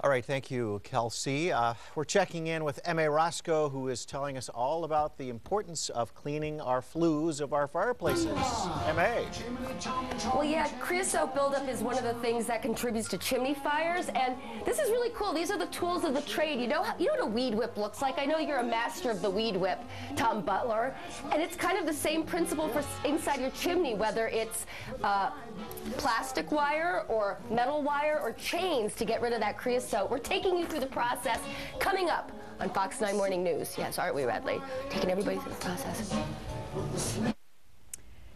All right, thank you, Kelsey. We're checking in with M.A. Roscoe, who is telling us all about the importance of cleaning our flues of our fireplaces. M.A. Well, yeah, creosote buildup is one of the things that contributes to chimney fires, and this is really cool. These are the tools of the trade. You know what a weed whip looks like? I know you're a master of the weed whip, Tom Butler, and it's kind of the same principle for inside your chimney, whether it's plastic wire or metal wire or chains to get rid of that creosote. We're taking you through the process coming up on Fox 9 Morning News. Yes, aren't we, Redley? Taking everybody through the process.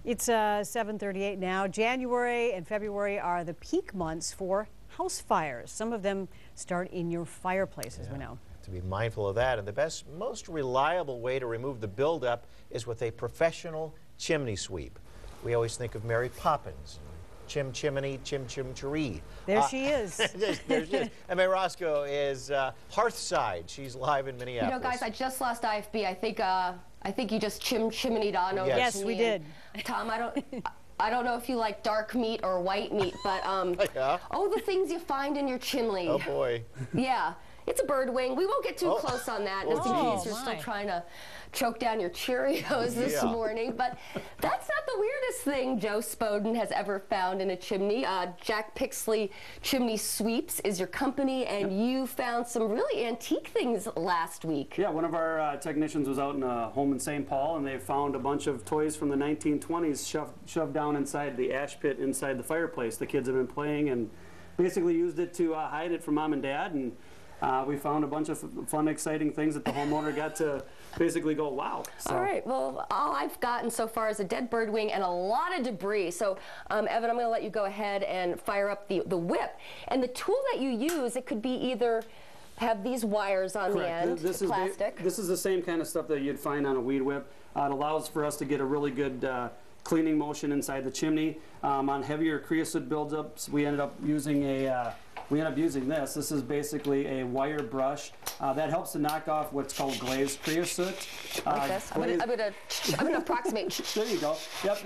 It's 7:38 now. January and February are the peak months for house fires. Some of them start in your fireplace, as we know. To be mindful of that, and the best, most reliable way to remove the buildup is with a professional chimney sweep. We always think of Mary Poppins. Chim chimney, chim chim chiree. There she is. There she is. M.A. Roscoe is Hearthside. She's live in Minneapolis. You know, guys, I just lost IFB. I think you just chimneyed on over. Yes, we did. Tom, I don't know if you like dark meat or white meat, but yeah. Oh, the things you find in your chimney. Oh boy. Yeah. It's a bird wing. We won't get too close on that, just in case you're still trying to choke down your Cheerios this morning. But that's not the weirdest thing Joe Spoden has ever found in a chimney. Jack Pixley Chimney Sweeps is your company, and you found some really antique things last week. Yeah, one of our technicians was out in a home in St. Paul, and they found a bunch of toys from the 1920s shoved down inside the ash pit inside the fireplace. The kids have been playing and basically used it to hide it from mom and dad. And we found a bunch of fun, exciting things that the homeowner got to basically go, wow. So. All right, well, all I've gotten so far is a dead bird wing and a lot of debris. So, Evan, I'm going to let you go ahead and fire up the whip. And the tool that you use, it could be either have these wires on the end, plastic. This is the same kind of stuff that you'd find on a weed whip. It allows for us to get a really good cleaning motion inside the chimney. On heavier creosote buildups, we ended up using this. This is basically a wire brush that helps to knock off what's called glazed creosote. Like this? I'm gonna approximate. There you go. Yep.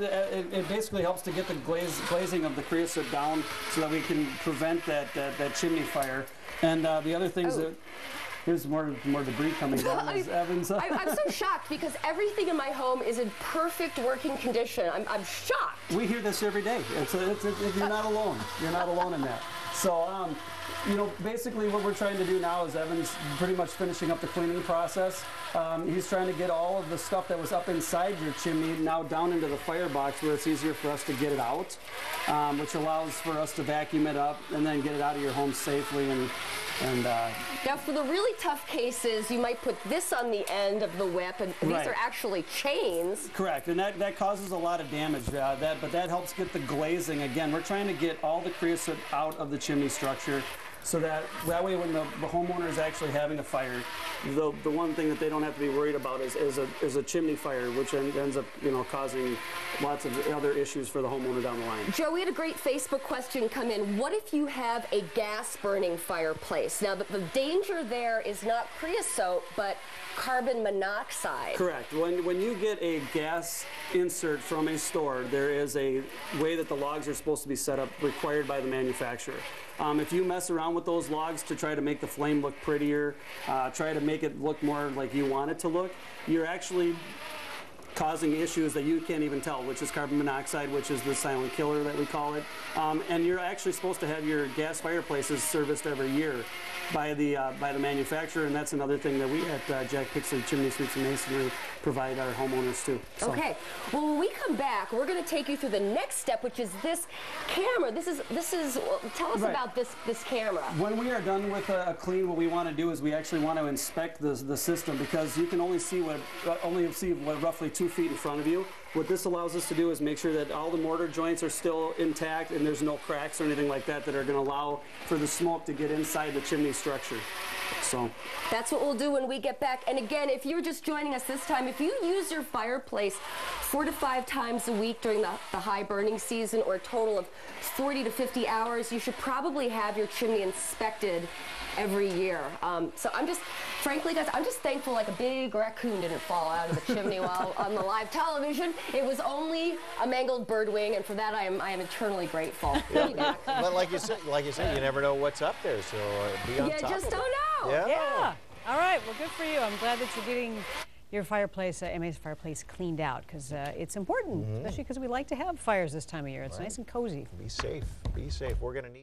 It basically helps to get the glazing of the creosote down so that we can prevent that chimney fire. And the other things that. Here's more debris coming down. I'm so shocked because everything in my home is in perfect working condition. I'm shocked. We hear this every day. You're not alone. You're not alone in that. So, you know, basically what we're trying to do now is Evan's pretty much finishing up the cleaning process. He's trying to get all of the stuff that was up inside your chimney now down into the firebox where it's easier for us to get it out, which allows for us to vacuum it up and then get it out of your home safely. Now, for the really tough cases, you might put this on the end of the whip, and these are actually chains. Correct, and that causes a lot of damage. But that helps get the glazing. Again, we're trying to get all the creosote out of the chimney structure, so that way when the homeowner is actually having a fire, the one thing that they don't have to be worried about is a chimney fire, which ends up causing lots of other issues for the homeowner down the line. Joe, we had a great Facebook question come in. What if you have a gas burning fireplace? Now, the danger there is not creosote, but carbon monoxide. Correct. When you get a gas insert from a store, there is a way that the logs are supposed to be set up required by the manufacturer. If you mess around with those logs to try to make the flame look prettier, try to make it look more like you want it to look, you're actually causing issues that you can't even tell, which is carbon monoxide, which is the silent killer that we call it. And you're actually supposed to have your gas fireplaces serviced every year by the manufacturer, and that's another thing that we at Jack Pixley Chimney Sweeps and Masonry provide our homeowners too. So. Okay, well, when we come back, we're going to take you through the next step, which is this camera. This is tell us about this camera. When we are done with a clean, what we want to do is we actually want to inspect the system, because you can only see what roughly 2 feet in front of you. What this allows us to do is make sure that all the mortar joints are still intact and there's no cracks or anything like that that are going to allow for the smoke to get inside the chimney structure. So that's what we'll do when we get back. And again, if you're just joining us this time, if you use your fireplace 4 to 5 times a week during the high burning season, or a total of 40 to 50 hours, you should probably have your chimney inspected every year. So I'm just, frankly guys, I'm just thankful like a big raccoon didn't fall out of the chimney while on the live television. It was only a mangled bird wing, and for that I am eternally grateful. Yeah. But like you said, you never know what's up there, so be on top of it. You just don't know. Yeah. All right. Well, good for you. I'm glad that you're getting your fireplace, MA's fireplace, cleaned out, because it's important, especially because we like to have fires this time of year. It's nice and cozy. Be safe. Be safe. We're going to need